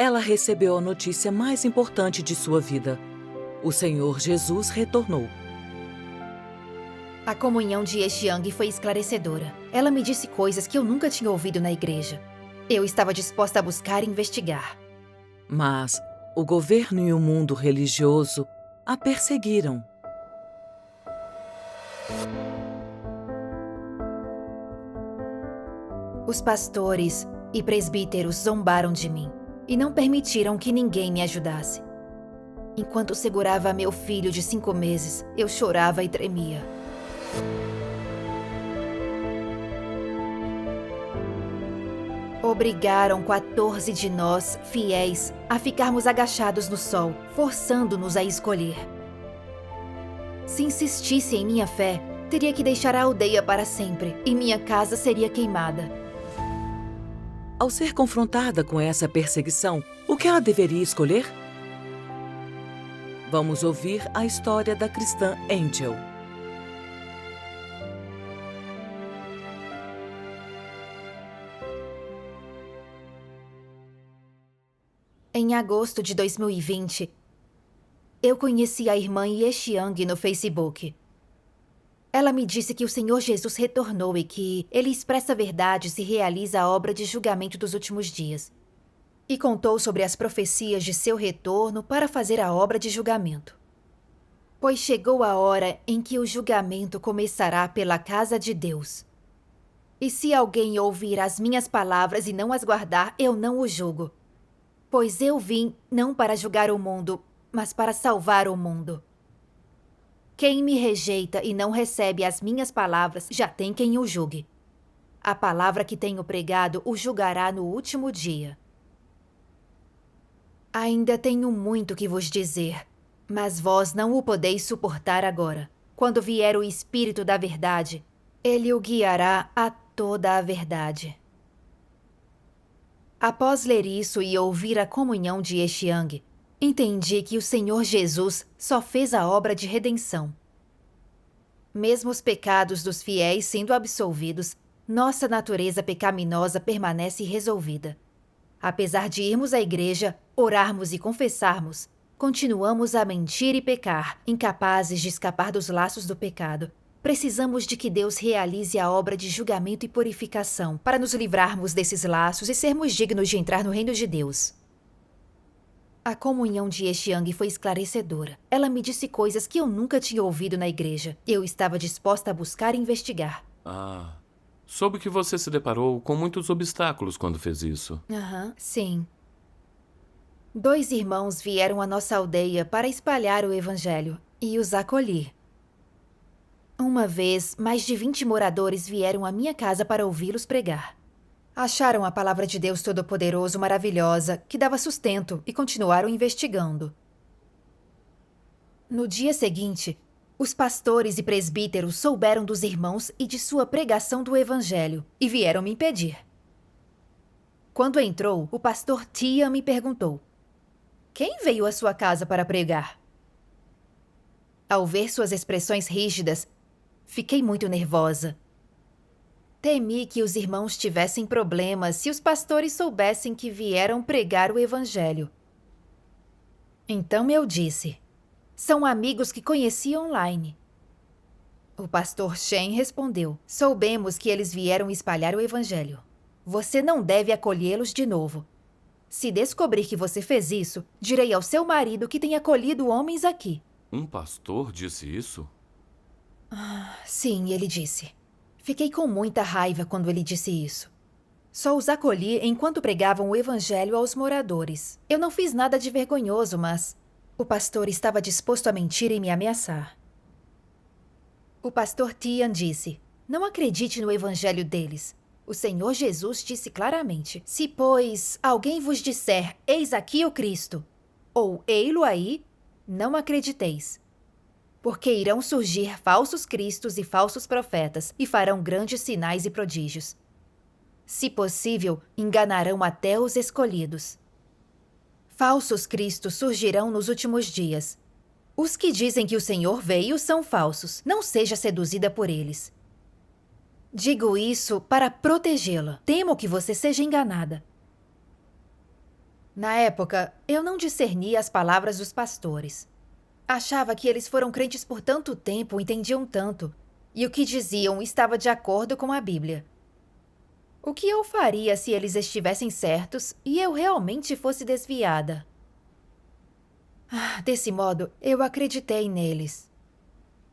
ela recebeu a notícia mais importante de sua vida. O Senhor Jesus retornou. A comunhão de Yexiang foi esclarecedora. Ela me disse coisas que eu nunca tinha ouvido na igreja. Eu estava disposta a buscar e investigar. Mas o governo e o mundo religioso a perseguiram. Os pastores e presbíteros zombaram de mim e não permitiram que ninguém me ajudasse. Enquanto segurava meu filho de 5 meses, eu chorava e tremia. Obrigaram 14 de nós, fiéis, a ficarmos agachados no sol, forçando-nos a escolher. Se insistisse em minha fé, teria que deixar a aldeia para sempre e minha casa seria queimada. Ao ser confrontada com essa perseguição, o que ela deveria escolher? Vamos ouvir a história da cristã Angel. Em agosto de 2020, eu conheci a irmã Yexiang no Facebook. Ela me disse que o Senhor Jesus retornou e que Ele expressa a verdade e realiza a obra de julgamento dos últimos dias. E contou sobre as profecias de seu retorno para fazer a obra de julgamento. Pois chegou a hora em que o julgamento começará pela casa de Deus. E se alguém ouvir as minhas palavras e não as guardar, eu não o julgo. Pois eu vim não para julgar o mundo, mas para salvar o mundo. Quem me rejeita e não recebe as minhas palavras, já tem quem o julgue. A palavra que tenho pregado o julgará no último dia. Ainda tenho muito que vos dizer, mas vós não o podeis suportar agora. Quando vier o Espírito da Verdade, ele o guiará a toda a verdade. Após ler isso e ouvir a comunhão de Yexiang, entendi que o Senhor Jesus só fez a obra de redenção. Mesmo os pecados dos fiéis sendo absolvidos, nossa natureza pecaminosa permanece irresolvida. Apesar de irmos à igreja, orarmos e confessarmos, continuamos a mentir e pecar, incapazes de escapar dos laços do pecado. Precisamos de que Deus realize a obra de julgamento e purificação para nos livrarmos desses laços e sermos dignos de entrar no reino de Deus. A comunhão de Yexiang foi esclarecedora. Ela me disse coisas que eu nunca tinha ouvido na igreja. Eu estava disposta a buscar e investigar. Soube que você se deparou com muitos obstáculos quando fez isso. Sim. 2 irmãos vieram à nossa aldeia para espalhar o evangelho e os acolhi. Uma vez, mais de 20 moradores vieram à minha casa para ouvi-los pregar. Acharam a palavra de Deus Todo-Poderoso maravilhosa, que dava sustento, e continuaram investigando. No dia seguinte, os pastores e presbíteros souberam dos irmãos e de sua pregação do evangelho e vieram me impedir. Quando entrou, o pastor Tia me perguntou: "Quem veio à sua casa para pregar?" Ao ver suas expressões rígidas, fiquei muito nervosa. Temi que os irmãos tivessem problemas se os pastores soubessem que vieram pregar o evangelho. Então eu disse: "São amigos que conheci online." O pastor Shen respondeu: "Soubemos que eles vieram espalhar o evangelho. Você não deve acolhê-los de novo. Se descobrir que você fez isso, direi ao seu marido que tem acolhido homens aqui." Um pastor disse isso? Sim, ele disse. Fiquei com muita raiva quando ele disse isso. Só os acolhi enquanto pregavam o evangelho aos moradores. Eu não fiz nada de vergonhoso, mas o pastor estava disposto a mentir e me ameaçar. O pastor Tian disse: "Não acredite no evangelho deles. O Senhor Jesus disse claramente: se, pois, alguém vos disser, eis aqui o Cristo, ou ei-lo aí, não acrediteis. Porque irão surgir falsos cristos e falsos profetas, e farão grandes sinais e prodígios. Se possível, enganarão até os escolhidos. Falsos cristos surgirão nos últimos dias. Os que dizem que o Senhor veio são falsos. Não seja seduzida por eles. Digo isso para protegê-la. Temo que você seja enganada." Na época, eu não discernia as palavras dos pastores. Achava que eles foram crentes por tanto tempo, entendiam tanto, e o que diziam estava de acordo com a Bíblia. O que eu faria se eles estivessem certos e eu realmente fosse desviada? Desse modo, eu acreditei neles.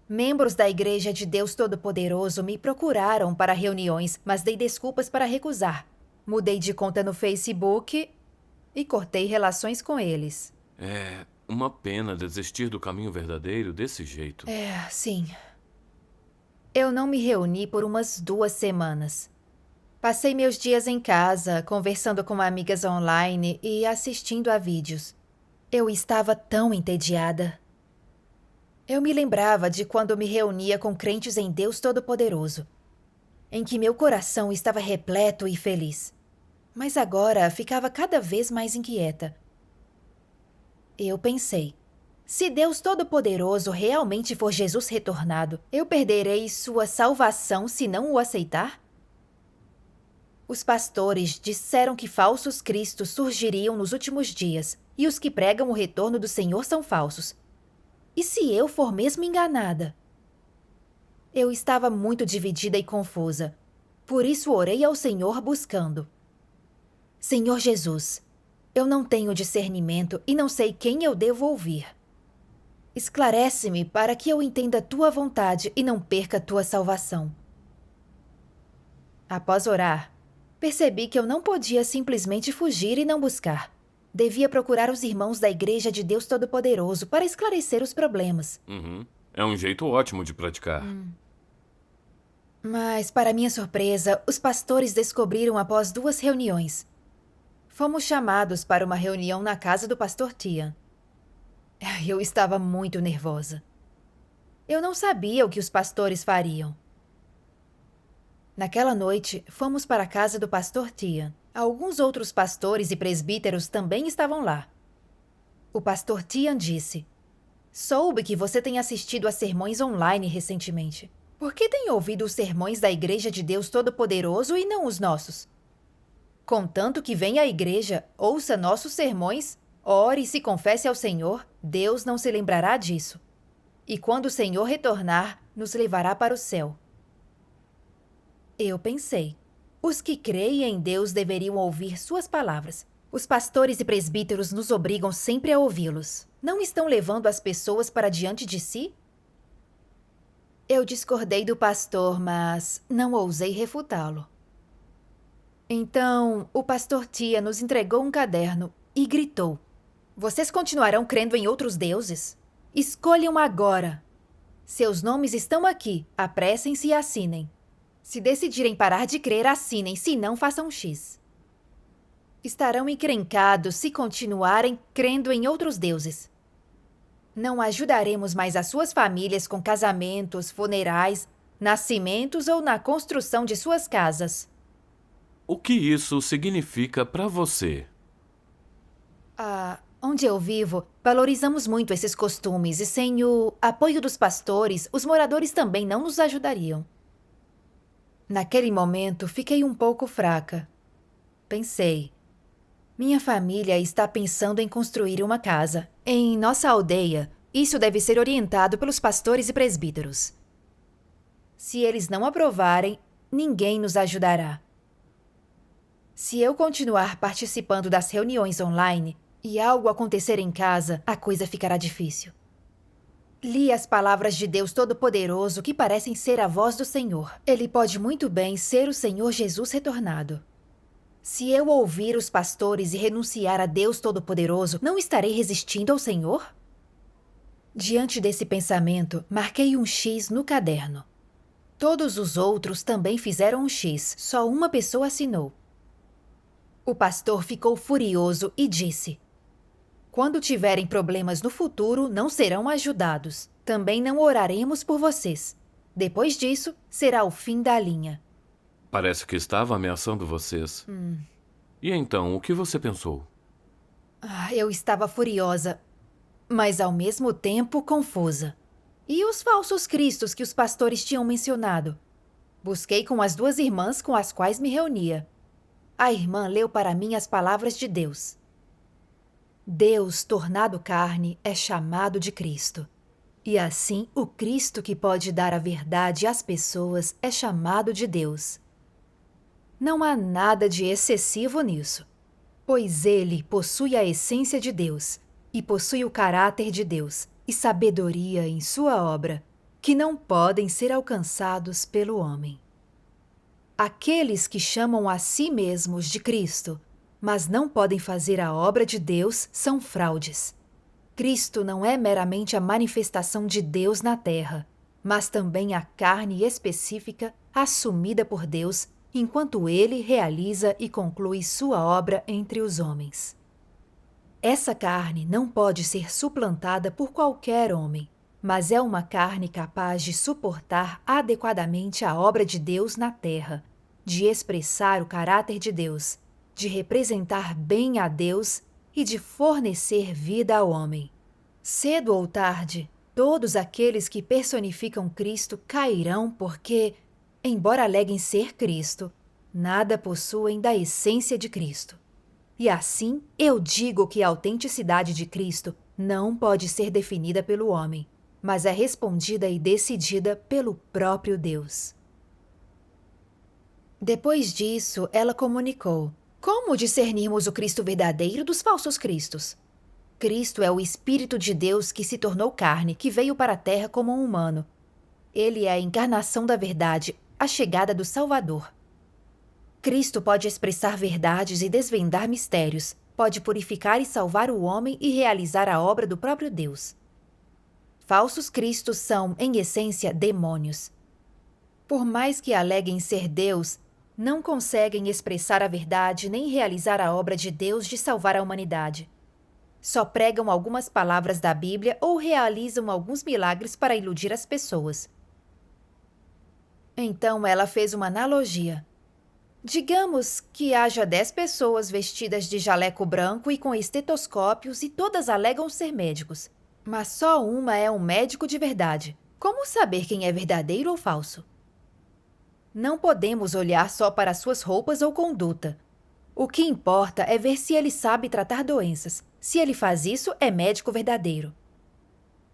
Membros da Igreja de Deus Todo-Poderoso me procuraram para reuniões, mas dei desculpas para recusar. Mudei de conta no Facebook e cortei relações com eles. É uma pena desistir do caminho verdadeiro desse jeito. Sim. Eu não me reuni por umas 2 semanas. Passei meus dias em casa, conversando com amigas online e assistindo a vídeos. Eu estava tão entediada. Eu me lembrava de quando me reunia com crentes em Deus Todo-Poderoso, em que meu coração estava repleto e feliz. Mas agora ficava cada vez mais inquieta. Eu pensei, se Deus Todo-Poderoso realmente for Jesus retornado, eu perderei sua salvação se não o aceitar? Os pastores disseram que falsos cristos surgiriam nos últimos dias, e os que pregam o retorno do Senhor são falsos. E se eu for mesmo enganada? Eu estava muito dividida e confusa. Por isso orei ao Senhor buscando. Senhor Jesus, eu não tenho discernimento e não sei quem eu devo ouvir. Esclarece-me para que eu entenda tua vontade e não perca tua salvação. Após orar, percebi que eu não podia simplesmente fugir e não buscar. Devia procurar os irmãos da Igreja de Deus Todo-Poderoso para esclarecer os problemas. É um jeito ótimo de praticar. Mas, para minha surpresa, os pastores descobriram após 2 reuniões. Fomos chamados para uma reunião na casa do pastor Tian. Eu estava muito nervosa. Eu não sabia o que os pastores fariam. Naquela noite, fomos para a casa do pastor Tian. Alguns outros pastores e presbíteros também estavam lá. O pastor Tian disse: soube que você tem assistido a sermões online recentemente. Por que tem ouvido os sermões da Igreja de Deus Todo-Poderoso e não os nossos? Contanto que venha à igreja, ouça nossos sermões, ore e se confesse ao Senhor, Deus não se lembrará disso. E quando o Senhor retornar, nos levará para o céu. Eu pensei, os que creem em Deus deveriam ouvir suas palavras. Os pastores e presbíteros nos obrigam sempre a ouvi-los. Não estão levando as pessoas para diante de si? Eu discordei do pastor, mas não ousei refutá-lo. Então, o pastor Tia nos entregou um caderno e gritou: vocês continuarão crendo em outros deuses? Escolham agora. Seus nomes estão aqui. Apressem-se e assinem. Se decidirem parar de crer, assinem. Se não, façam X. Estarão encrencados se continuarem crendo em outros deuses. Não ajudaremos mais as suas famílias com casamentos, funerais, nascimentos ou na construção de suas casas. O que isso significa para você? Onde eu vivo, valorizamos muito esses costumes e sem o apoio dos pastores, os moradores também não nos ajudariam. Naquele momento, fiquei um pouco fraca. Pensei, minha família está pensando em construir uma casa. Em nossa aldeia, isso deve ser orientado pelos pastores e presbíteros. Se eles não aprovarem, ninguém nos ajudará. Se eu continuar participando das reuniões online e algo acontecer em casa, a coisa ficará difícil. Li as palavras de Deus Todo-Poderoso que parecem ser a voz do Senhor. Ele pode muito bem ser o Senhor Jesus retornado. Se eu ouvir os pastores e renunciar a Deus Todo-Poderoso, não estarei resistindo ao Senhor? Diante desse pensamento, marquei um X no caderno. Todos os outros também fizeram um X, só uma pessoa assinou. O pastor ficou furioso e disse: quando tiverem problemas no futuro, não serão ajudados. Também não oraremos por vocês. Depois disso, será o fim da linha. Parece que estava ameaçando vocês. E então, o que você pensou? Eu estava furiosa, mas ao mesmo tempo confusa. E os falsos cristos que os pastores tinham mencionado? Busquei com as 2 irmãs com as quais me reunia. A irmã leu para mim as palavras de Deus. Deus, tornado carne, é chamado de Cristo. E assim, o Cristo que pode dar a verdade às pessoas é chamado de Deus. Não há nada de excessivo nisso, pois ele possui a essência de Deus e possui o caráter de Deus e sabedoria em sua obra, que não podem ser alcançados pelo homem. Aqueles que chamam a si mesmos de Cristo, mas não podem fazer a obra de Deus, são fraudes. Cristo não é meramente a manifestação de Deus na terra, mas também a carne específica assumida por Deus enquanto ele realiza e conclui sua obra entre os homens. Essa carne não pode ser suplantada por qualquer homem, mas é uma carne capaz de suportar adequadamente a obra de Deus na terra, de expressar o caráter de Deus, de representar bem a Deus e de fornecer vida ao homem. Cedo ou tarde, todos aqueles que personificam Cristo cairão porque, embora aleguem ser Cristo, nada possuem da essência de Cristo. E assim, eu digo que a autenticidade de Cristo não pode ser definida pelo homem, mas é respondida e decidida pelo próprio Deus. Depois disso, ela comunicou: como discernimos o Cristo verdadeiro dos falsos cristos? Cristo é o Espírito de Deus que se tornou carne, que veio para a terra como um humano. Ele é a encarnação da verdade, a chegada do Salvador. Cristo pode expressar verdades e desvendar mistérios, pode purificar e salvar o homem e realizar a obra do próprio Deus. Falsos cristos são, em essência, demônios. Por mais que aleguem ser Deus, não conseguem expressar a verdade nem realizar a obra de Deus de salvar a humanidade. Só pregam algumas palavras da Bíblia ou realizam alguns milagres para iludir as pessoas. Então ela fez uma analogia. Digamos que haja 10 pessoas vestidas de jaleco branco e com estetoscópios e todas alegam ser médicos. Mas só uma é um médico de verdade. Como saber quem é verdadeiro ou falso? Não podemos olhar só para suas roupas ou conduta. O que importa é ver se ele sabe tratar doenças. Se ele faz isso, é médico verdadeiro.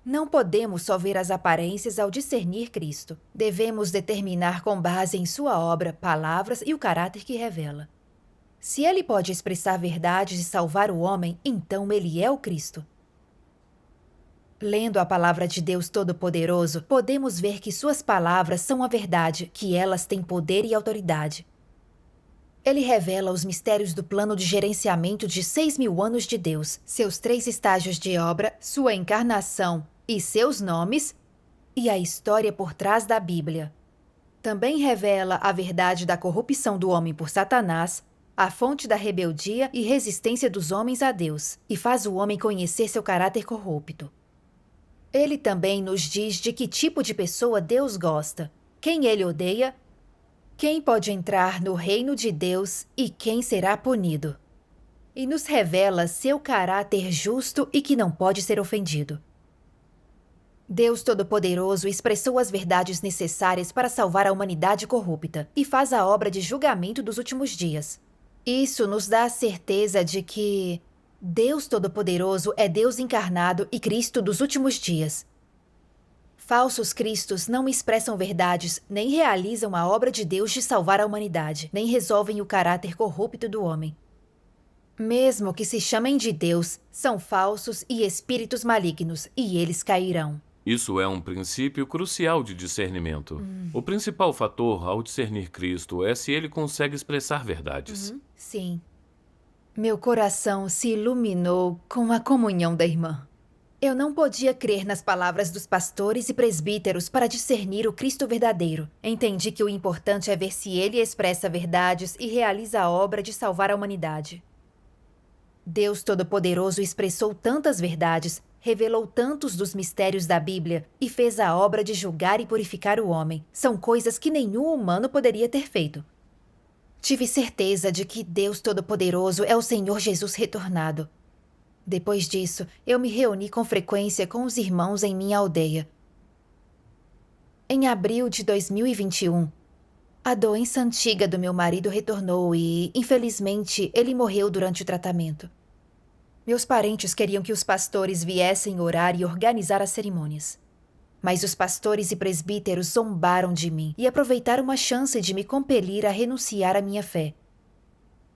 Não podemos só ver as aparências ao discernir Cristo. Devemos determinar com base em sua obra, palavras e o caráter que revela. Se ele pode expressar verdades e salvar o homem, então ele é o Cristo. Lendo a palavra de Deus Todo-Poderoso, podemos ver que suas palavras são a verdade, que elas têm poder e autoridade. Ele revela os mistérios do plano de gerenciamento de 6.000 anos de Deus, seus 3 estágios de obra, sua encarnação e seus nomes, e a história por trás da Bíblia. Também revela a verdade da corrupção do homem por Satanás, a fonte da rebeldia e resistência dos homens a Deus, e faz o homem conhecer seu caráter corrupto. Ele também nos diz de que tipo de pessoa Deus gosta, quem ele odeia, quem pode entrar no reino de Deus e quem será punido. E nos revela seu caráter justo e que não pode ser ofendido. Deus Todo-Poderoso expressou as verdades necessárias para salvar a humanidade corrupta e faz a obra de julgamento dos últimos dias. Isso nos dá a certeza de que Deus Todo-Poderoso é Deus encarnado e Cristo dos últimos dias. Falsos cristos não expressam verdades, nem realizam a obra de Deus de salvar a humanidade, nem resolvem o caráter corrupto do homem. Mesmo que se chamem de Deus, são falsos e espíritos malignos, e eles cairão. Isso é um princípio crucial de discernimento. O principal fator ao discernir Cristo é se ele consegue expressar verdades. Sim. Meu coração se iluminou com a comunhão da irmã. Eu não podia crer nas palavras dos pastores e presbíteros para discernir o Cristo verdadeiro. Entendi que o importante é ver se ele expressa verdades e realiza a obra de salvar a humanidade. Deus Todo-Poderoso expressou tantas verdades, revelou tantos dos mistérios da Bíblia e fez a obra de julgar e purificar o homem. São coisas que nenhum humano poderia ter feito. Tive certeza de que Deus Todo-Poderoso é o Senhor Jesus retornado. Depois disso, eu me reuni com frequência com os irmãos em minha aldeia. Em abril de 2021, a doença antiga do meu marido retornou e, infelizmente, ele morreu durante o tratamento. Meus parentes queriam que os pastores viessem orar e organizar as cerimônias. Mas os pastores e presbíteros zombaram de mim e aproveitaram uma chance de me compelir a renunciar à minha fé.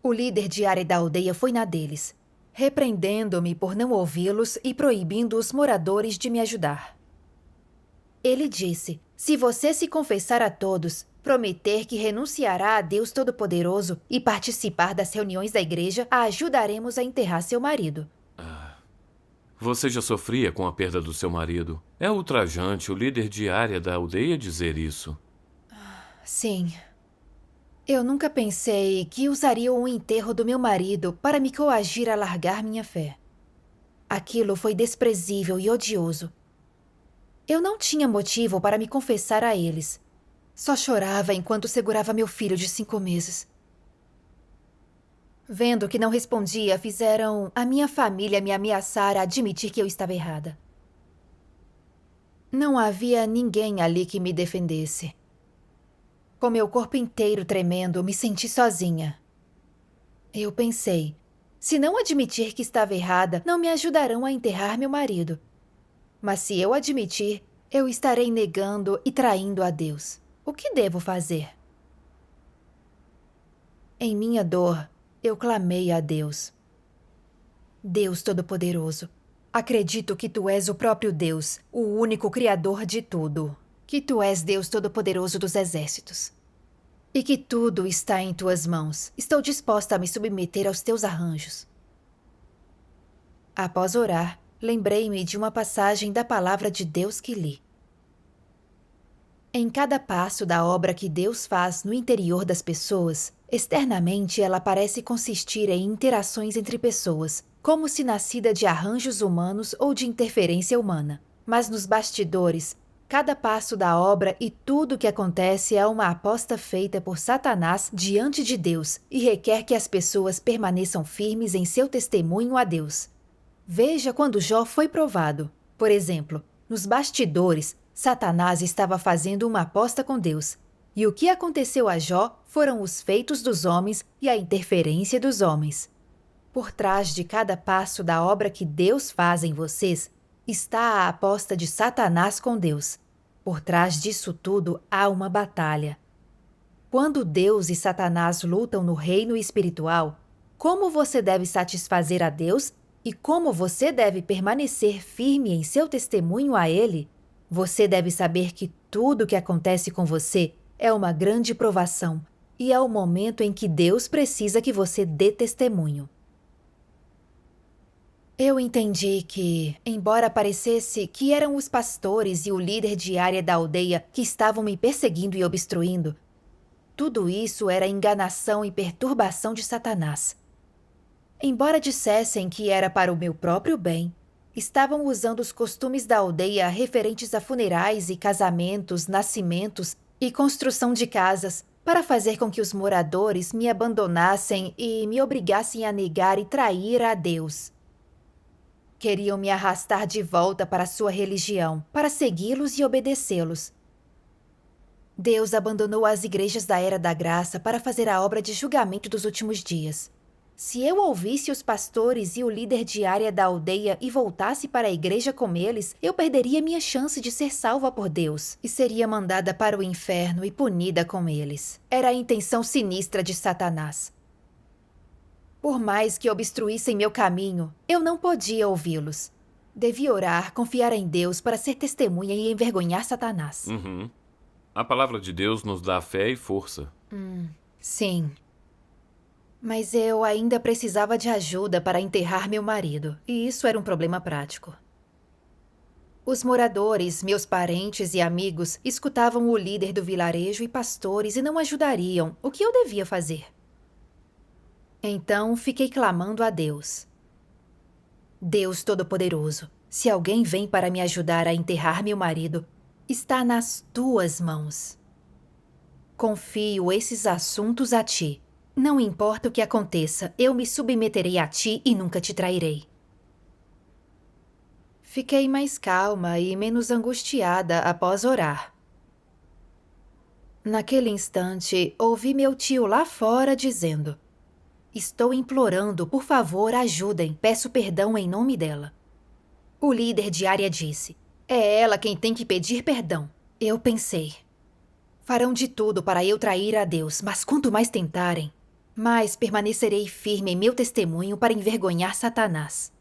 O líder diário da aldeia foi na deles, repreendendo-me por não ouvi-los e proibindo os moradores de me ajudar. Ele disse: se você se confessar a todos, prometer que renunciará a Deus Todo-Poderoso e participar das reuniões da igreja, a ajudaremos a enterrar seu marido. Você já sofria com a perda do seu marido. É ultrajante o líder diária da aldeia dizer isso. Sim. Eu nunca pensei que usariam o enterro do meu marido para me coagir a largar minha fé. Aquilo foi desprezível e odioso. Eu não tinha motivo para me confessar a eles. Só chorava enquanto segurava meu filho de 5 meses. Vendo que não respondia, fizeram a minha família me ameaçar a admitir que eu estava errada. Não havia ninguém ali que me defendesse. Com meu corpo inteiro tremendo, me senti sozinha. Eu pensei, se não admitir que estava errada, não me ajudarão a enterrar meu marido. Mas se eu admitir, eu estarei negando e traindo a Deus. O que devo fazer? Em minha dor, eu clamei a Deus. Deus Todo-Poderoso, acredito que Tu és o próprio Deus, o único Criador de tudo. Que Tu és Deus Todo-Poderoso dos exércitos. E que tudo está em Tuas mãos. Estou disposta a me submeter aos Teus arranjos. Após orar, lembrei-me de uma passagem da palavra de Deus que li. Em cada passo da obra que Deus faz no interior das pessoas, externamente ela parece consistir em interações entre pessoas, como se nascida de arranjos humanos ou de interferência humana. Mas nos bastidores, cada passo da obra e tudo o que acontece é uma aposta feita por Satanás diante de Deus e requer que as pessoas permaneçam firmes em seu testemunho a Deus. Veja quando Jó foi provado. Por exemplo, nos bastidores, Satanás estava fazendo uma aposta com Deus. E o que aconteceu a Jó foram os feitos dos homens e a interferência dos homens. Por trás de cada passo da obra que Deus faz em vocês, está a aposta de Satanás com Deus. Por trás disso tudo há uma batalha. Quando Deus e Satanás lutam no reino espiritual, como você deve satisfazer a Deus e como você deve permanecer firme em seu testemunho a Ele, você deve saber que tudo o que acontece com você é uma grande provação e é o momento em que Deus precisa que você dê testemunho. Eu entendi que, embora parecesse que eram os pastores e o líder diária da aldeia que estavam me perseguindo e obstruindo, tudo isso era enganação e perturbação de Satanás. Embora dissessem que era para o meu próprio bem, estavam usando os costumes da aldeia referentes a funerais e casamentos, nascimentos e construção de casas para fazer com que os moradores me abandonassem e me obrigassem a negar e trair a Deus. Queriam me arrastar de volta para a sua religião, para segui-los e obedecê-los. Deus abandonou as igrejas da Era da Graça para fazer a obra de julgamento dos últimos dias. Se eu ouvisse os pastores e o líder diária da aldeia e voltasse para a igreja com eles, eu perderia minha chance de ser salva por Deus e seria mandada para o inferno e punida com eles. Era a intenção sinistra de Satanás. Por mais que obstruíssem meu caminho, eu não podia ouvi-los. Devia orar, confiar em Deus para ser testemunha e envergonhar Satanás. A palavra de Deus nos dá fé e força. Sim. Mas eu ainda precisava de ajuda para enterrar meu marido, e isso era um problema prático. Os moradores, meus parentes e amigos, escutavam o líder do vilarejo e pastores e não ajudariam. O que eu devia fazer? Então, fiquei clamando a Deus. Deus Todo-Poderoso, se alguém vem para me ajudar a enterrar meu marido, está nas tuas mãos. Confio esses assuntos a ti. Não importa o que aconteça, eu me submeterei a ti e nunca te trairei. Fiquei mais calma e menos angustiada após orar. Naquele instante, ouvi meu tio lá fora dizendo: Estou implorando, por favor, ajudem. Peço perdão em nome dela. O líder de área disse: é ela quem tem que pedir perdão. Eu pensei: farão de tudo para eu trair a Deus, mas quanto mais tentarem, mais permanecerei firme em meu testemunho para envergonhar Satanás.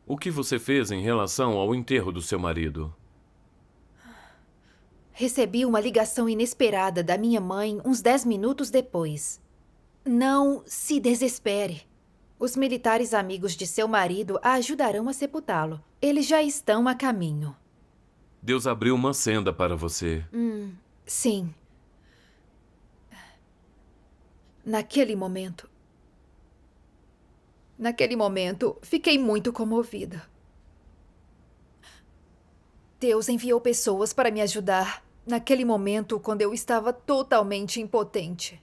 O que você fez em relação ao enterro do seu marido? Recebi uma ligação inesperada da minha mãe uns 10 minutos depois. Não se desespere. Os militares amigos de seu marido a ajudarão a sepultá-lo. Eles já estão a caminho. Deus abriu uma senda para você. Sim. Naquele momento, fiquei muito comovida. Deus enviou pessoas para me ajudar naquele momento quando eu estava totalmente impotente.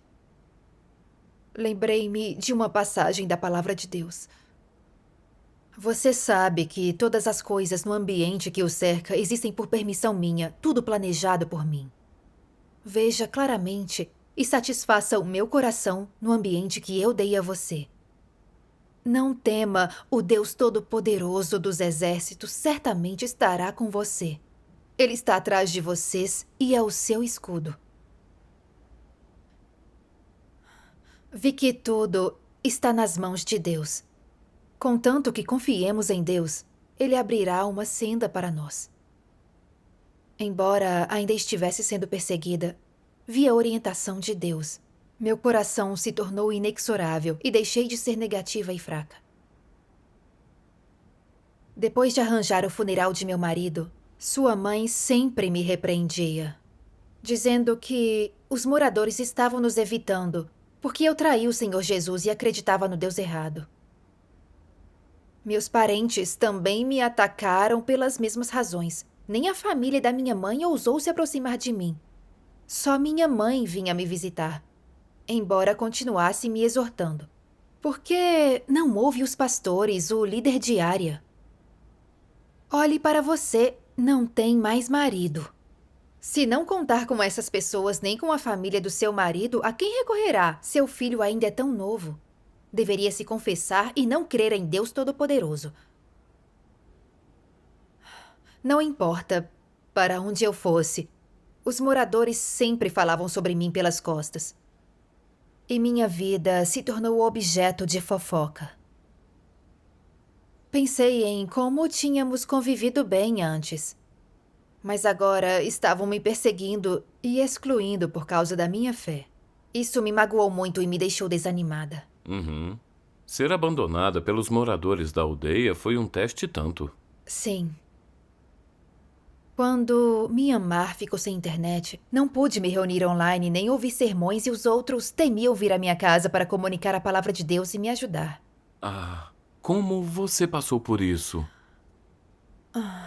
Lembrei-me de uma passagem da Palavra de Deus. Você sabe que todas as coisas no ambiente que o cerca existem por permissão minha, tudo planejado por mim. Veja claramente e satisfaça o meu coração no ambiente que eu dei a você. Não tema, o Deus Todo-Poderoso dos Exércitos certamente estará com você. Ele está atrás de vocês e é o seu escudo. Vi que tudo está nas mãos de Deus. Contanto que confiemos em Deus, Ele abrirá uma senda para nós. Embora ainda estivesse sendo perseguida, vi a orientação de Deus. Meu coração se tornou inexorável e deixei de ser negativa e fraca. Depois de arranjar o funeral de meu marido, sua mãe sempre me repreendia, dizendo que os moradores estavam nos evitando porque eu traí o Senhor Jesus e acreditava no Deus errado. Meus parentes também me atacaram pelas mesmas razões. Nem a família da minha mãe ousou se aproximar de mim. Só minha mãe vinha me visitar, embora continuasse me exortando. Por que não ouve os pastores, o líder de área? Olhe para você, não tem mais marido. Se não contar com essas pessoas nem com a família do seu marido, a quem recorrerá? Seu filho ainda é tão novo. Deveria se confessar e não crer em Deus Todo-Poderoso. Não importa para onde eu fosse, os moradores sempre falavam sobre mim pelas costas. E minha vida se tornou objeto de fofoca. Pensei em como tínhamos convivido bem antes. Mas agora estavam me perseguindo e excluindo por causa da minha fé. Isso me magoou muito e me deixou desanimada. Ser abandonada pelos moradores da aldeia foi um teste tanto. Sim. Quando Myanmar ficou sem internet, não pude me reunir online nem ouvir sermões e os outros temiam vir à minha casa para comunicar a palavra de Deus e me ajudar. Como você passou por isso?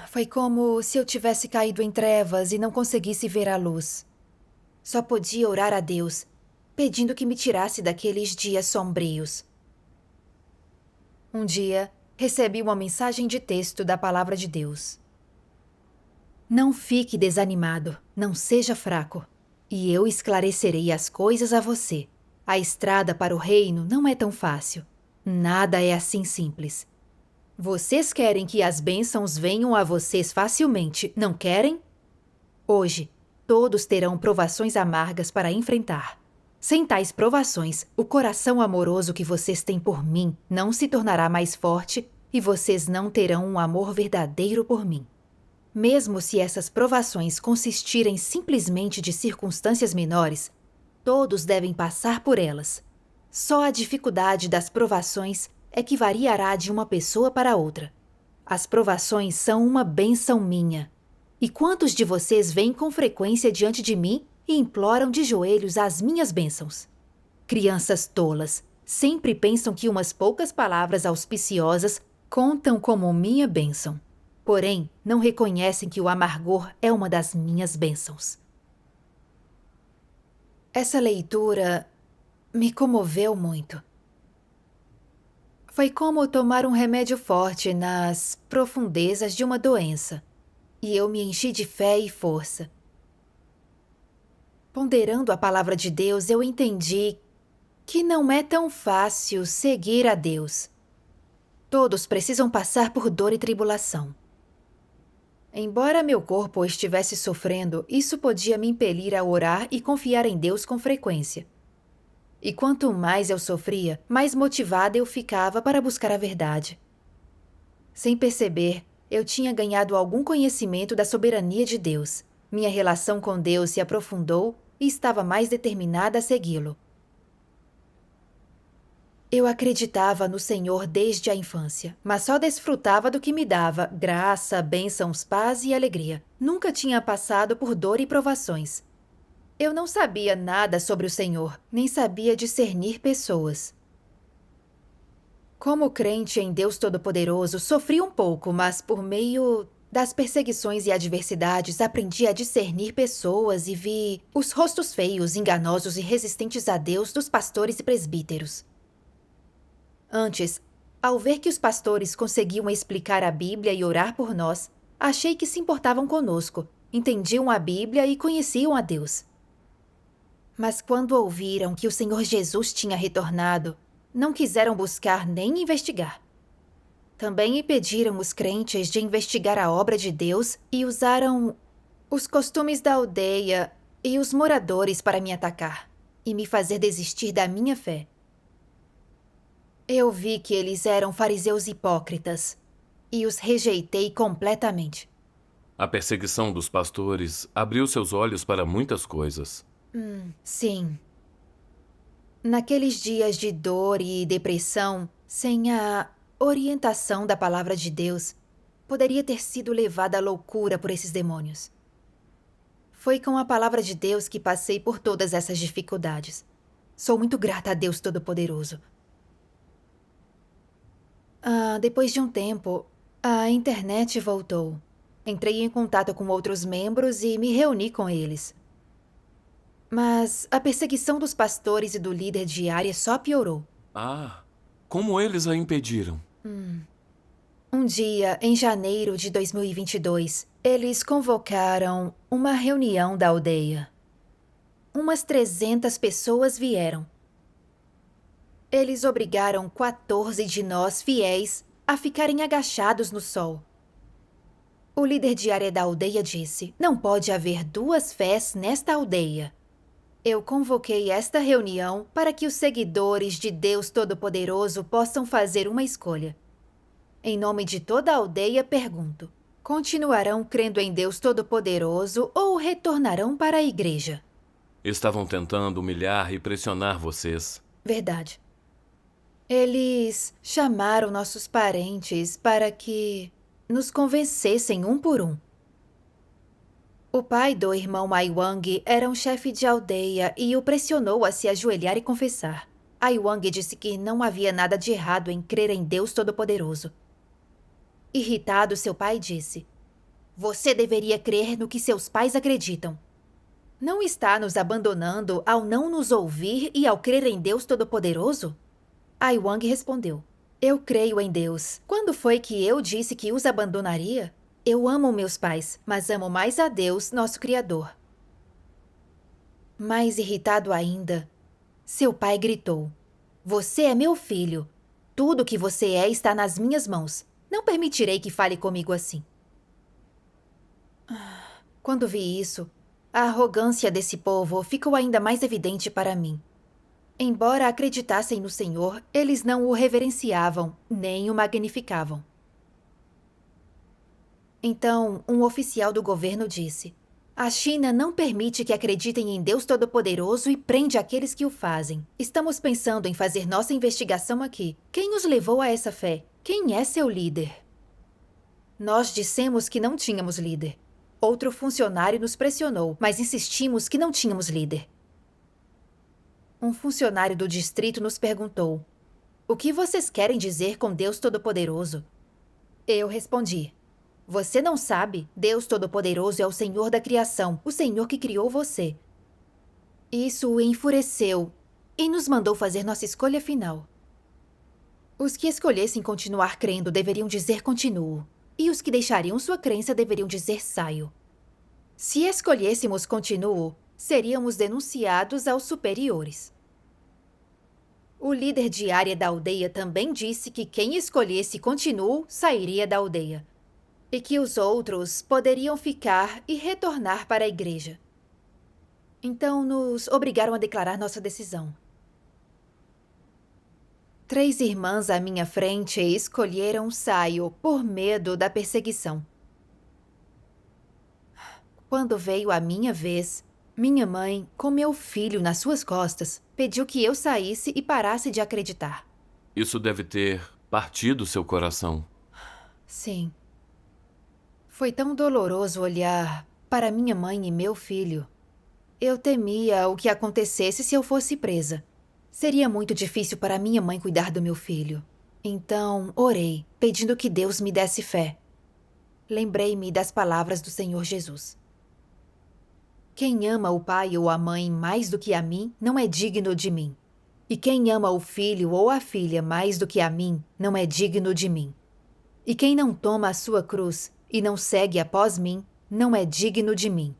Foi como se eu tivesse caído em trevas e não conseguisse ver a luz. Só podia orar a Deus, pedindo que me tirasse daqueles dias sombrios. Um dia, recebi uma mensagem de texto da Palavra de Deus. Não fique desanimado, não seja fraco, e eu esclarecerei as coisas a você. A estrada para o reino não é tão fácil. Nada é assim simples. Vocês querem que as bênçãos venham a vocês facilmente, não querem? Hoje, todos terão provações amargas para enfrentar. Sem tais provações, o coração amoroso que vocês têm por mim não se tornará mais forte e vocês não terão um amor verdadeiro por mim. Mesmo se essas provações consistirem simplesmente de circunstâncias menores, todos devem passar por elas. Só a dificuldade das provações é que variará de uma pessoa para outra. As provações são uma bênção minha. E quantos de vocês vêm com frequência diante de mim e imploram de joelhos as minhas bênçãos? Crianças tolas, sempre pensam que umas poucas palavras auspiciosas contam como minha bênção. Porém, não reconhecem que o amargor é uma das minhas bênçãos. Essa leitura me comoveu muito. Foi como tomar um remédio forte nas profundezas de uma doença, e eu me enchi de fé e força. Ponderando a palavra de Deus, eu entendi que não é tão fácil seguir a Deus. Todos precisam passar por dor e tribulação. Embora meu corpo estivesse sofrendo, isso podia me impelir a orar e confiar em Deus com frequência. E quanto mais eu sofria, mais motivada eu ficava para buscar a verdade. Sem perceber, eu tinha ganhado algum conhecimento da soberania de Deus. Minha relação com Deus se aprofundou e estava mais determinada a segui-lo. Eu acreditava no Senhor desde a infância, mas só desfrutava do que me dava graça, bênçãos, paz e alegria. Nunca tinha passado por dor e provações. Eu não sabia nada sobre o Senhor, nem sabia discernir pessoas. Como crente em Deus Todo-Poderoso, sofri um pouco, mas por meio das perseguições e adversidades, aprendi a discernir pessoas e vi os rostos feios, enganosos e resistentes a Deus dos pastores e presbíteros. Antes, ao ver que os pastores conseguiam explicar a Bíblia e orar por nós, achei que se importavam conosco, entendiam a Bíblia e conheciam a Deus. Mas quando ouviram que o Senhor Jesus tinha retornado, não quiseram buscar nem investigar. Também impediram os crentes de investigar a obra de Deus e usaram os costumes da aldeia e os moradores para me atacar e me fazer desistir da minha fé. Eu vi que eles eram fariseus hipócritas e os rejeitei completamente. A perseguição dos pastores abriu seus olhos para muitas coisas. Sim. Naqueles dias de dor e depressão, sem a orientação da palavra de Deus, poderia ter sido levada à loucura por esses demônios. Foi com a palavra de Deus que passei por todas essas dificuldades. Sou muito grata a Deus Todo-Poderoso. Depois de um tempo, a internet voltou. Entrei em contato com outros membros e me reuni com eles. Mas a perseguição dos pastores e do líder de área só piorou. Como eles a impediram? Um dia, em janeiro de 2022, eles convocaram uma reunião da aldeia. Umas 300 pessoas vieram. Eles obrigaram 14 de nós, fiéis, a ficarem agachados no sol. O líder de área da aldeia disse: "Não pode haver duas fés nesta aldeia." Eu convoquei esta reunião para que os seguidores de Deus Todo-Poderoso possam fazer uma escolha. Em nome de toda a aldeia, pergunto: continuarão crendo em Deus Todo-Poderoso ou retornarão para a igreja? Estavam tentando humilhar e pressionar vocês. Verdade. Eles chamaram nossos parentes para que nos convencessem um por um. O pai do irmão Aiwang era um chefe de aldeia e o pressionou a se ajoelhar e confessar. Aiwang disse que não havia nada de errado em crer em Deus Todo-Poderoso. Irritado, seu pai disse: "Você deveria crer no que seus pais acreditam. Não está nos abandonando ao não nos ouvir e ao crer em Deus Todo-Poderoso?" Aiwang respondeu: "Eu creio em Deus. Quando foi que eu disse que os abandonaria? Eu amo meus pais, mas amo mais a Deus, nosso Criador." Mais irritado ainda, seu pai gritou: "Você é meu filho. Tudo o que você é está nas minhas mãos. Não permitirei que fale comigo assim." Quando vi isso, a arrogância desse povo ficou ainda mais evidente para mim. Embora acreditassem no Senhor, eles não o reverenciavam, nem o magnificavam. Então, um oficial do governo disse: "A China não permite que acreditem em Deus Todo-Poderoso e prende aqueles que o fazem. Estamos pensando em fazer nossa investigação aqui. Quem os levou a essa fé? Quem é seu líder?" Nós dissemos que não tínhamos líder. Outro funcionário nos pressionou, mas insistimos que não tínhamos líder. Um funcionário do distrito nos perguntou: "O que vocês querem dizer com Deus Todo-Poderoso?" Eu respondi: "Você não sabe? Deus Todo-Poderoso é o Senhor da criação, o Senhor que criou você." Isso o enfureceu e nos mandou fazer nossa escolha final. Os que escolhessem continuar crendo deveriam dizer continuo, e os que deixariam sua crença deveriam dizer saio. Se escolhêssemos continuo, seríamos denunciados aos superiores. O líder de área da aldeia também disse que quem escolhesse Continuo sairia da aldeia. E que os outros poderiam ficar e retornar para a igreja. Então, nos obrigaram a declarar nossa decisão. 3 irmãs à minha frente escolheram Saio por medo da perseguição. Quando veio a minha vez, minha mãe, com meu filho nas suas costas, pediu que eu saísse e parasse de acreditar. Isso deve ter partido seu coração. Sim. Foi tão doloroso olhar para minha mãe e meu filho. Eu temia o que acontecesse se eu fosse presa. Seria muito difícil para minha mãe cuidar do meu filho. Então, orei, pedindo que Deus me desse fé. Lembrei-me das palavras do Senhor Jesus. Quem ama o pai ou a mãe mais do que a mim, não é digno de mim. E quem ama o filho ou a filha mais do que a mim, não é digno de mim. E quem não toma a sua cruz e não segue após mim, não é digno de mim.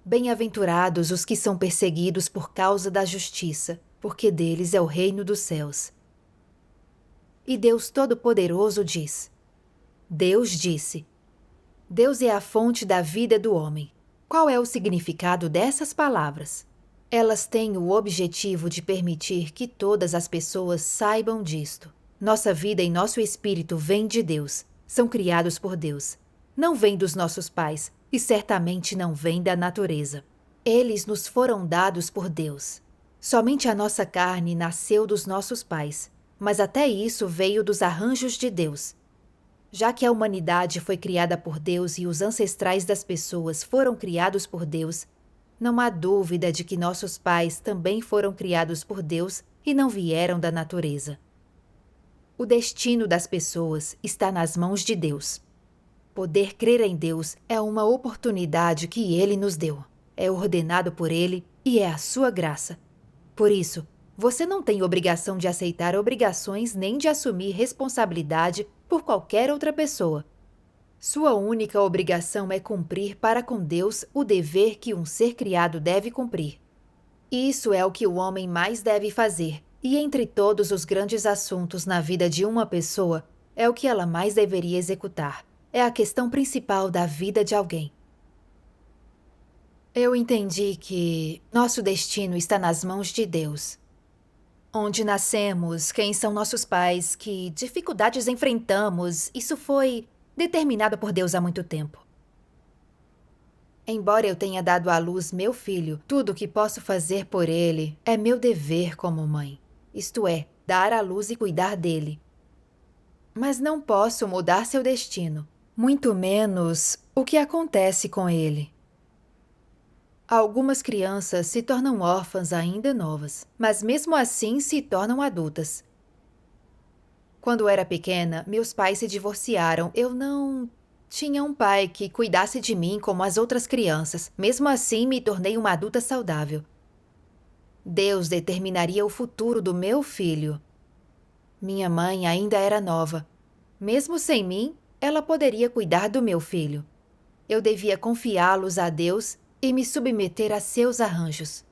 Bem-aventurados os que são perseguidos por causa da justiça, porque deles é o reino dos céus. E Deus Todo-Poderoso diz: Deus disse: Deus é a fonte da vida do homem. Qual é o significado dessas palavras? Elas têm o objetivo de permitir que todas as pessoas saibam disto. Nossa vida e nosso espírito vêm de Deus, são criados por Deus. Não vêm dos nossos pais e certamente não vêm da natureza. Eles nos foram dados por Deus. Somente a nossa carne nasceu dos nossos pais, mas até isso veio dos arranjos de Deus. Já que a humanidade foi criada por Deus e os ancestrais das pessoas foram criados por Deus, não há dúvida de que nossos pais também foram criados por Deus e não vieram da natureza. O destino das pessoas está nas mãos de Deus. Poder crer em Deus é uma oportunidade que Ele nos deu. É ordenado por Ele e é a sua graça. Por isso, você não tem obrigação de aceitar obrigações nem de assumir responsabilidade por qualquer outra pessoa. Sua única obrigação é cumprir para com Deus o dever que um ser criado deve cumprir. Isso é o que o homem mais deve fazer, e entre todos os grandes assuntos na vida de uma pessoa, é o que ela mais deveria executar. É a questão principal da vida de alguém. Eu entendi que nosso destino está nas mãos de Deus. Onde nascemos, quem são nossos pais, que dificuldades enfrentamos, isso foi determinado por Deus há muito tempo. Embora eu tenha dado à luz meu filho, tudo o que posso fazer por ele é meu dever como mãe. Isto é, dar à luz e cuidar dele. Mas não posso mudar seu destino, muito menos o que acontece com ele. Algumas crianças se tornam órfãs ainda novas, mas mesmo assim se tornam adultas. Quando era pequena, meus pais se divorciaram. Eu não tinha um pai que cuidasse de mim como as outras crianças. Mesmo assim, me tornei uma adulta saudável. Deus determinaria o futuro do meu filho. Minha mãe ainda era nova. Mesmo sem mim, ela poderia cuidar do meu filho. Eu devia confiá-los a Deus e me submeter a seus arranjos.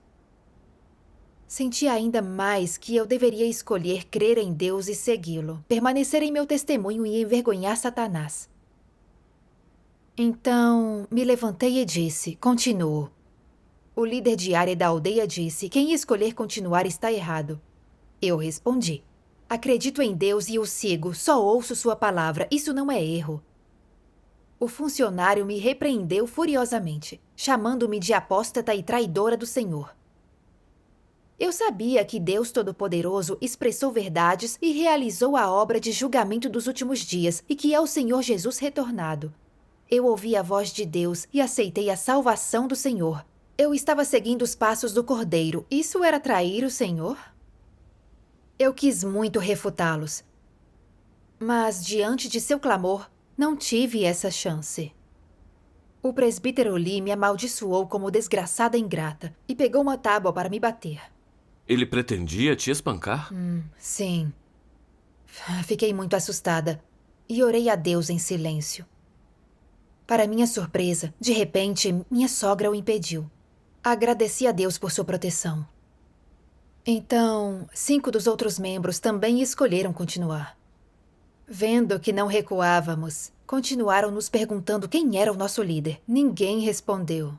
Senti ainda mais que eu deveria escolher crer em Deus e segui-lo, permanecer em meu testemunho e envergonhar Satanás. Então, me levantei e disse: Continuo. O líder de área da aldeia disse: Quem escolher continuar está errado. Eu respondi: Acredito em Deus e o sigo, só ouço sua palavra, isso não é erro. O funcionário me repreendeu furiosamente, chamando-me de apóstata e traidora do Senhor. Eu sabia que Deus Todo-Poderoso expressou verdades e realizou a obra de julgamento dos últimos dias e que é o Senhor Jesus retornado. Eu ouvi a voz de Deus e aceitei a salvação do Senhor. Eu estava seguindo os passos do Cordeiro. Isso era trair o Senhor? Eu quis muito refutá-los. Mas, diante de seu clamor, não tive essa chance. O presbítero Lee me amaldiçoou como desgraçada ingrata e pegou uma tábua para me bater. Ele pretendia te espancar? Sim. Fiquei muito assustada e orei a Deus em silêncio. Para minha surpresa, de repente, minha sogra o impediu. Agradeci a Deus por sua proteção. Então, 5 dos outros membros também escolheram continuar. Vendo que não recuávamos, continuaram nos perguntando quem era o nosso líder. Ninguém respondeu.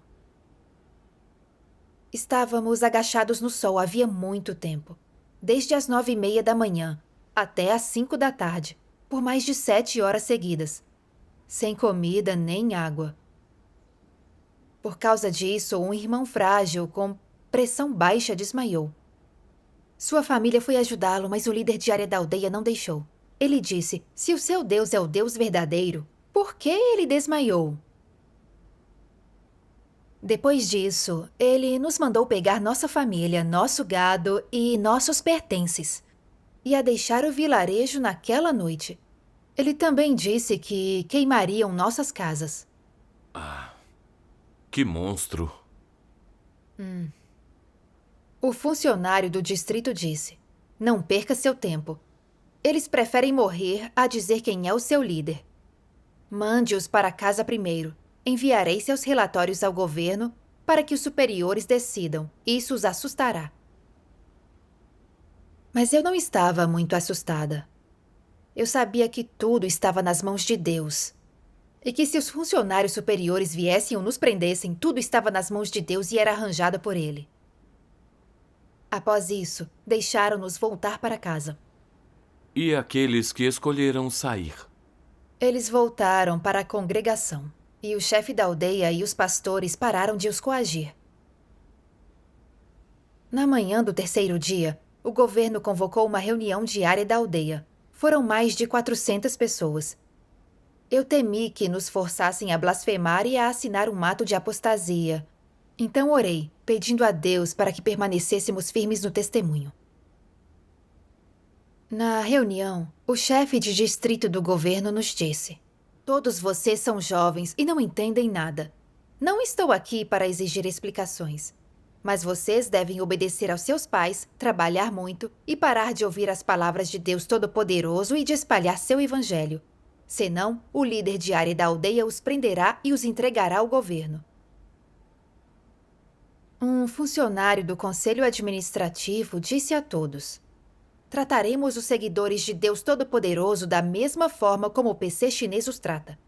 Estávamos agachados no sol havia muito tempo. Desde as 9:30 da manhã até as 5 da tarde, por mais de 7 horas seguidas. Sem comida nem água. Por causa disso, um irmão frágil com pressão baixa desmaiou. Sua família foi ajudá-lo, mas o líder de área da aldeia não deixou. Ele disse: se o seu Deus é o Deus verdadeiro, por que ele desmaiou? Depois disso, ele nos mandou pegar nossa família, nosso gado e nossos pertences, e a deixar o vilarejo naquela noite. Ele também disse que queimariam nossas casas. Que monstro. O funcionário do distrito disse: não perca seu tempo. Eles preferem morrer a dizer quem é o seu líder. Mande-os para casa primeiro. Enviarei seus relatórios ao governo para que os superiores decidam. Isso os assustará. Mas eu não estava muito assustada. Eu sabia que tudo estava nas mãos de Deus. E que se os funcionários superiores viessem ou nos prendessem, tudo estava nas mãos de Deus e era arranjado por Ele. Após isso, deixaram-nos voltar para casa. E aqueles que escolheram sair? Eles voltaram para a congregação. E o chefe da aldeia e os pastores pararam de os coagir. Na manhã do terceiro dia, o governo convocou uma reunião diária da aldeia. Foram mais de 400 pessoas. Eu temi que nos forçassem a blasfemar e a assinar um ato de apostasia. Então orei, pedindo a Deus para que permanecêssemos firmes no testemunho. Na reunião, o chefe de distrito do governo nos disse: todos vocês são jovens e não entendem nada. Não estou aqui para exigir explicações. Mas vocês devem obedecer aos seus pais, trabalhar muito e parar de ouvir as palavras de Deus Todo-Poderoso e de espalhar seu evangelho. Senão, o líder de área da aldeia os prenderá e os entregará ao governo. Um funcionário do Conselho Administrativo disse a todos: trataremos os seguidores de Deus Todo-Poderoso da mesma forma como o PC chinês os trata.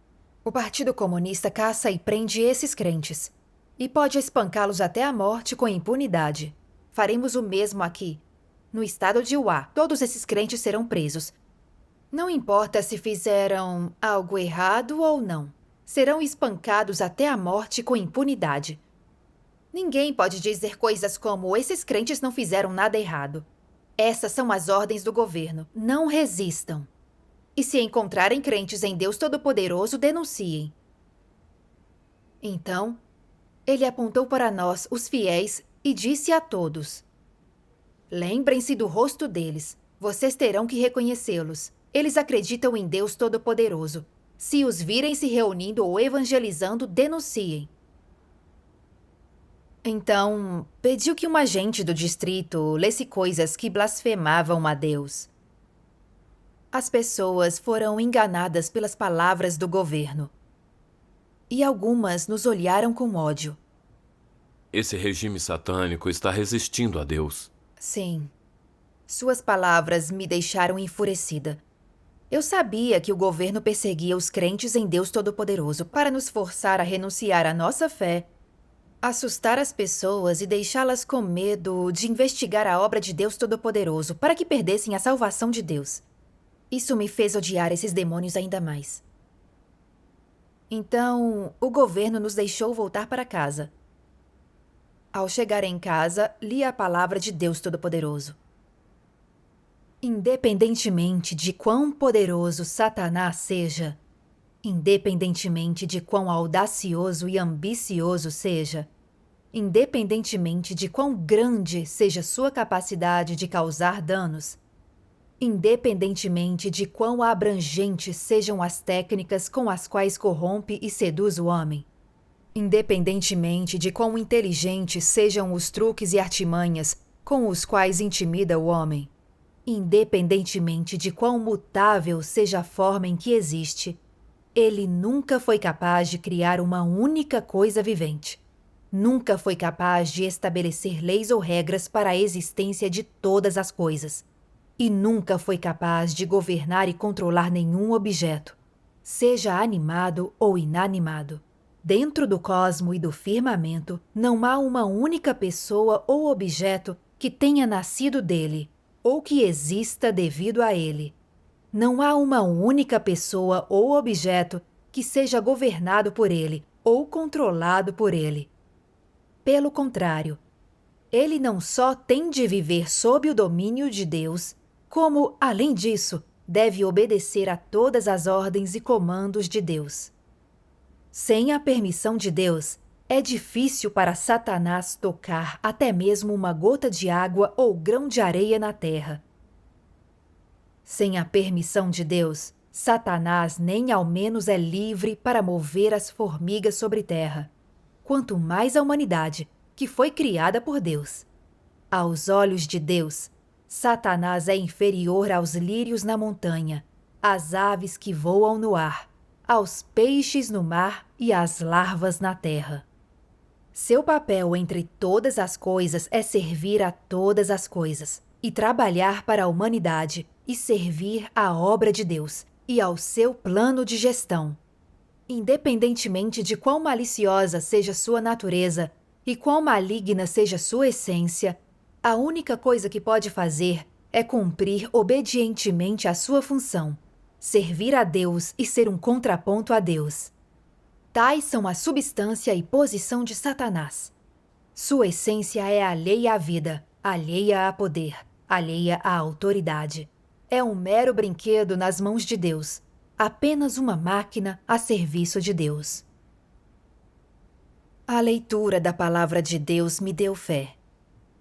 O Partido Comunista caça e prende esses crentes. E pode espancá-los até a morte com impunidade. Faremos o mesmo aqui. No estado de Uá, todos esses crentes serão presos. Não importa se fizeram algo errado ou não. Serão espancados até a morte com impunidade. Ninguém pode dizer coisas como: esses crentes não fizeram nada errado. Essas são as ordens do governo. Não resistam. E se encontrarem crentes em Deus Todo-Poderoso, denunciem. Então, ele apontou para nós, os fiéis, e disse a todos: lembrem-se do rosto deles. Vocês terão que reconhecê-los. Eles acreditam em Deus Todo-Poderoso. Se os virem se reunindo ou evangelizando, denunciem. Então, pediu que um agente do distrito lesse coisas que blasfemavam a Deus. As pessoas foram enganadas pelas palavras do governo. E algumas nos olharam com ódio. Esse regime satânico está resistindo a Deus. Sim. Suas palavras me deixaram enfurecida. Eu sabia que o governo perseguia os crentes em Deus Todo-Poderoso para nos forçar a renunciar à nossa fé, assustar as pessoas e deixá-las com medo de investigar a obra de Deus Todo-Poderoso para que perdessem a salvação de Deus. Isso me fez odiar esses demônios ainda mais. Então, o governo nos deixou voltar para casa. Ao chegar em casa, li a palavra de Deus Todo-Poderoso. Independentemente de quão poderoso Satanás seja, independentemente de quão audacioso e ambicioso seja, independentemente de quão grande seja sua capacidade de causar danos, independentemente de quão abrangentes sejam as técnicas com as quais corrompe e seduz o homem, independentemente de quão inteligentes sejam os truques e artimanhas com os quais intimida o homem, independentemente de quão mutável seja a forma em que existe, ele nunca foi capaz de criar uma única coisa vivente. nunca foi capaz de estabelecer leis ou regras para a existência de todas as coisas, e nunca foi capaz de governar e controlar nenhum objeto, seja animado ou inanimado. Dentro do cosmo e do firmamento, não há uma única pessoa ou objeto que tenha nascido dele, ou que exista devido a ele. Não há uma única pessoa ou objeto que seja governado por ele ou controlado por ele. Pelo contrário, ele não só tem de viver sob o domínio de Deus, como, além disso, deve obedecer a todas as ordens e comandos de Deus. Sem a permissão de Deus, é difícil para Satanás tocar até mesmo uma gota de água ou grão de areia na terra. Sem a permissão de Deus, Satanás nem ao menos é livre para mover as formigas sobre terra, quanto mais a humanidade, que foi criada por Deus. Aos olhos de Deus, Satanás é inferior aos lírios na montanha, às aves que voam no ar, aos peixes no mar e às larvas na terra. Seu papel entre todas as coisas é servir a todas as coisas, e trabalhar para a humanidade e servir à obra de Deus e ao seu plano de gestão. Independentemente de quão maliciosa seja sua natureza e quão maligna seja sua essência, a única coisa que pode fazer é cumprir obedientemente a sua função, servir a Deus e ser um contraponto a Deus. Tais são a substância e posição de Satanás. Sua essência é alheia à vida, alheia a poder, alheia à autoridade. É um mero brinquedo nas mãos de Deus, apenas uma máquina a serviço de Deus. A leitura da palavra de Deus me deu fé.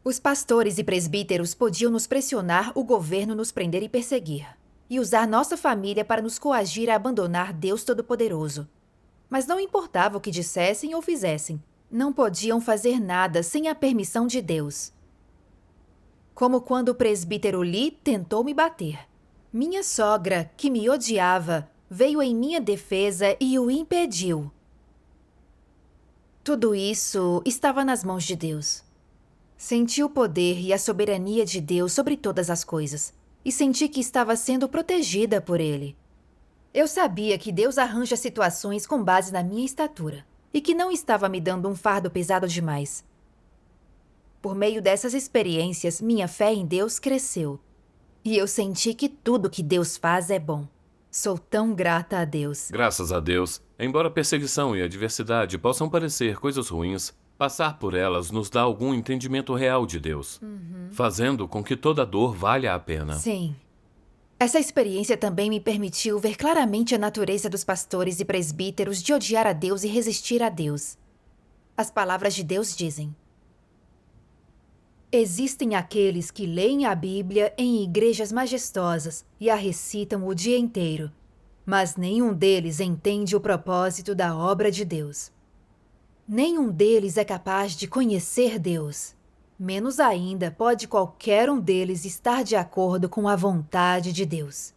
Os pastores e presbíteros podiam nos pressionar o governo nos prender e perseguir, e usar nossa família para nos coagir a abandonar Deus Todo-Poderoso. Mas não importava o que dissessem ou fizessem, não podiam fazer nada sem a permissão de Deus. Como quando o presbítero Lee tentou me bater. Minha sogra, que me odiava, veio em minha defesa e o impediu. Tudo isso estava nas mãos de Deus. Senti o poder e a soberania de Deus sobre todas as coisas, e senti que estava sendo protegida por Ele. Eu sabia que Deus arranja situações com base na minha estatura, e que não estava me dando um fardo pesado demais. Por meio dessas experiências, minha fé em Deus cresceu, e eu senti que tudo que Deus faz é bom. Sou tão grata a Deus. Graças a Deus, embora perseguição e adversidade possam parecer coisas ruins, passar por elas nos dá algum entendimento real de Deus, fazendo com que toda dor valha a pena. Sim. Essa experiência também me permitiu ver claramente a natureza dos pastores e presbíteros de odiar a Deus e resistir a Deus. As palavras de Deus dizem: existem aqueles que leem a Bíblia em igrejas majestosas e a recitam o dia inteiro, mas nenhum deles entende o propósito da obra de Deus. Nenhum deles é capaz de conhecer Deus. Menos ainda pode qualquer um deles estar de acordo com a vontade de Deus.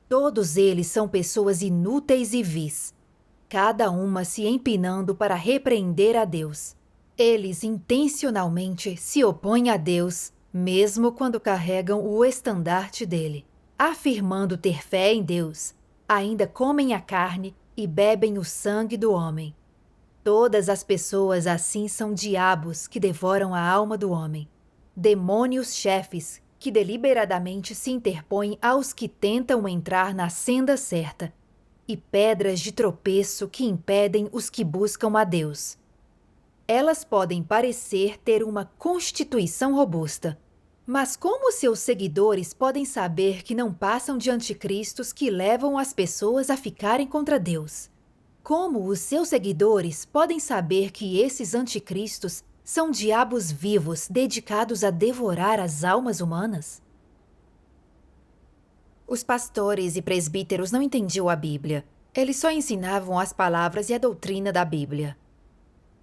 Todos eles são pessoas inúteis e vis, cada uma se empinando para repreender a Deus. Eles intencionalmente se opõem a Deus, mesmo quando carregam o estandarte dele. Afirmando ter fé em Deus, ainda comem a carne e bebem o sangue do homem. Todas as pessoas assim são diabos que devoram a alma do homem. Demônios chefes que deliberadamente se interpõem aos que tentam entrar na senda certa. E pedras de tropeço que impedem os que buscam a Deus. Elas podem parecer ter uma constituição robusta. Mas como seus seguidores podem saber que não passam de anticristos que levam as pessoas a ficarem contra Deus? Como os seus seguidores podem saber que esses anticristos são diabos vivos dedicados a devorar as almas humanas? Os pastores e presbíteros não entendiam a Bíblia. Eles só ensinavam as palavras e a doutrina da Bíblia.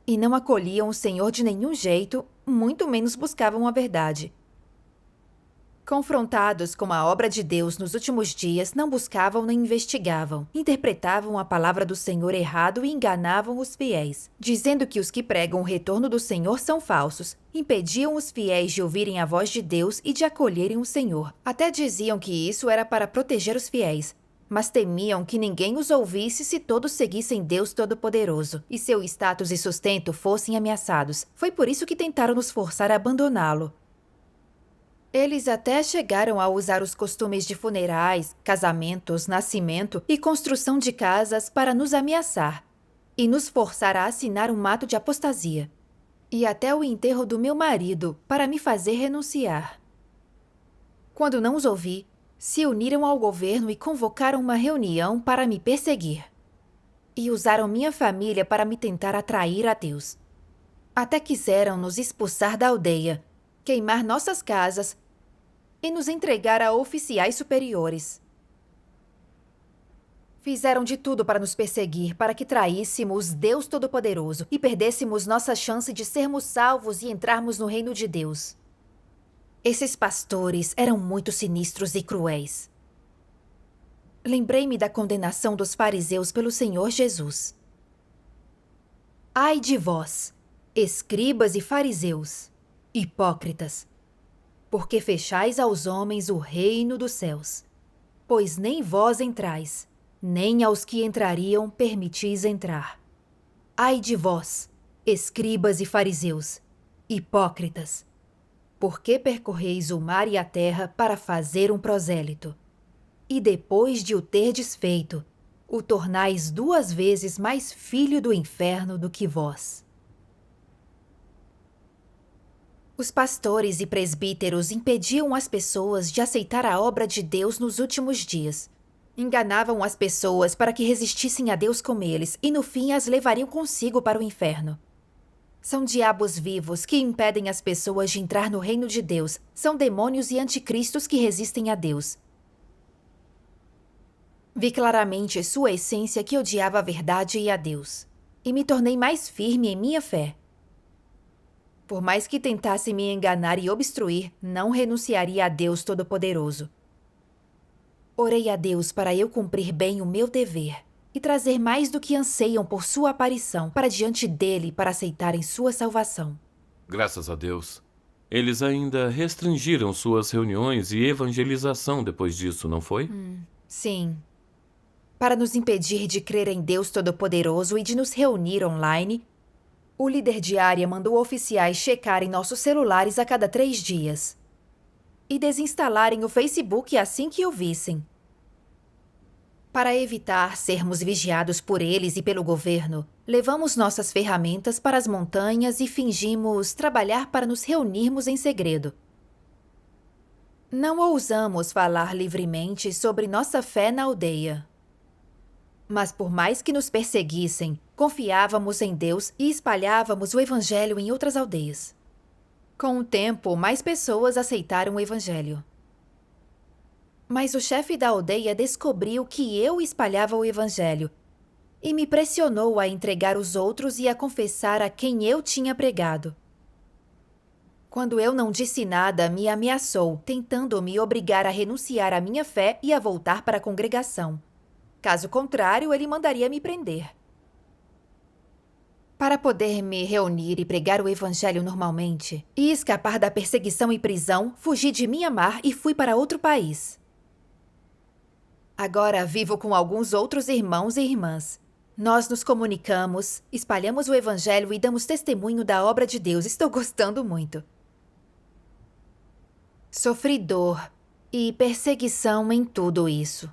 E não acolhiam o Senhor de nenhum jeito, muito menos buscavam a verdade. Confrontados com a obra de Deus nos últimos dias, não buscavam nem investigavam. Interpretavam a palavra do Senhor errado e enganavam os fiéis, dizendo que os que pregam o retorno do Senhor são falsos. Impediam os fiéis de ouvirem a voz de Deus e de acolherem o Senhor. Até diziam que isso era para proteger os fiéis, mas temiam que ninguém os ouvisse se todos seguissem Deus Todo-Poderoso e seu status e sustento fossem ameaçados. Foi por isso que tentaram nos forçar a abandoná-lo. Eles até chegaram a usar os costumes de funerais, casamentos, nascimento e construção de casas para nos ameaçar e nos forçar a assinar um ato de apostasia. E até o enterro do meu marido para me fazer renunciar. Quando não os ouvi, se uniram ao governo e convocaram uma reunião para me perseguir. E usaram minha família para me tentar atrair a Deus. Até quiseram nos expulsar da aldeia, queimar nossas casas e nos entregar a oficiais superiores. Fizeram de tudo para nos perseguir, para que traíssemos Deus Todo-Poderoso e perdêssemos nossa chance de sermos salvos e entrarmos no reino de Deus. Esses pastores eram muito sinistros e cruéis. Lembrei-me da condenação dos fariseus pelo Senhor Jesus. Ai de vós, escribas e fariseus, hipócritas, porque fechais aos homens o reino dos céus. Pois nem vós entrais, nem aos que entrariam permitis entrar. Ai de vós, escribas e fariseus, hipócritas, porque percorreis o mar e a terra para fazer um prosélito, e depois de o terdes feito, o tornais 2 vezes mais filho do inferno do que vós. Os pastores e presbíteros impediam as pessoas de aceitar a obra de Deus nos últimos dias. Enganavam as pessoas para que resistissem a Deus com eles e, no fim, as levariam consigo para o inferno. São diabos vivos que impedem as pessoas de entrar no reino de Deus. São demônios e anticristos que resistem a Deus. Vi claramente sua essência que odiava a verdade e a Deus. E me tornei mais firme em minha fé. Por mais que tentasse me enganar e obstruir, não renunciaria a Deus Todo-Poderoso. Orei a Deus para eu cumprir bem o meu dever e trazer mais do que anseiam por sua aparição para diante dele para aceitarem sua salvação. Graças a Deus. Eles ainda restringiram suas reuniões e evangelização depois disso, não foi? Sim. Para nos impedir de crer em Deus Todo-Poderoso e de nos reunir online, o líder de área mandou oficiais checarem nossos celulares a cada 3 dias e desinstalarem o Facebook assim que o vissem. Para evitar sermos vigiados por eles e pelo governo, levamos nossas ferramentas para as montanhas e fingimos trabalhar para nos reunirmos em segredo. Não ousamos falar livremente sobre nossa fé na aldeia. Mas por mais que nos perseguissem, confiávamos em Deus e espalhávamos o Evangelho em outras aldeias. Com o tempo, mais pessoas aceitaram o Evangelho. Mas o chefe da aldeia descobriu que eu espalhava o Evangelho e me pressionou a entregar os outros e a confessar a quem eu tinha pregado. Quando eu não disse nada, me ameaçou, tentando me obrigar a renunciar à minha fé e a voltar para a congregação. Caso contrário, ele mandaria me prender. Para poder me reunir e pregar o Evangelho normalmente e escapar da perseguição e prisão, fugi de Mianmar e fui para outro país. Agora vivo com alguns outros irmãos e irmãs. Nós nos comunicamos, espalhamos o Evangelho e damos testemunho da obra de Deus. Estou gostando muito. Sofri dor e perseguição em tudo isso.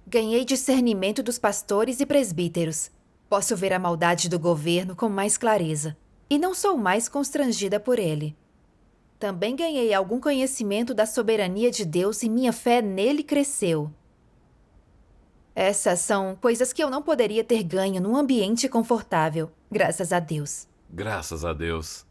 Ganhei discernimento dos pastores e presbíteros. Posso ver a maldade do governo com mais clareza. E não sou mais constrangida por ele. Também ganhei algum conhecimento da soberania de Deus e minha fé nele cresceu. Essas são coisas que eu não poderia ter ganho num ambiente confortável, graças a Deus. Graças a Deus.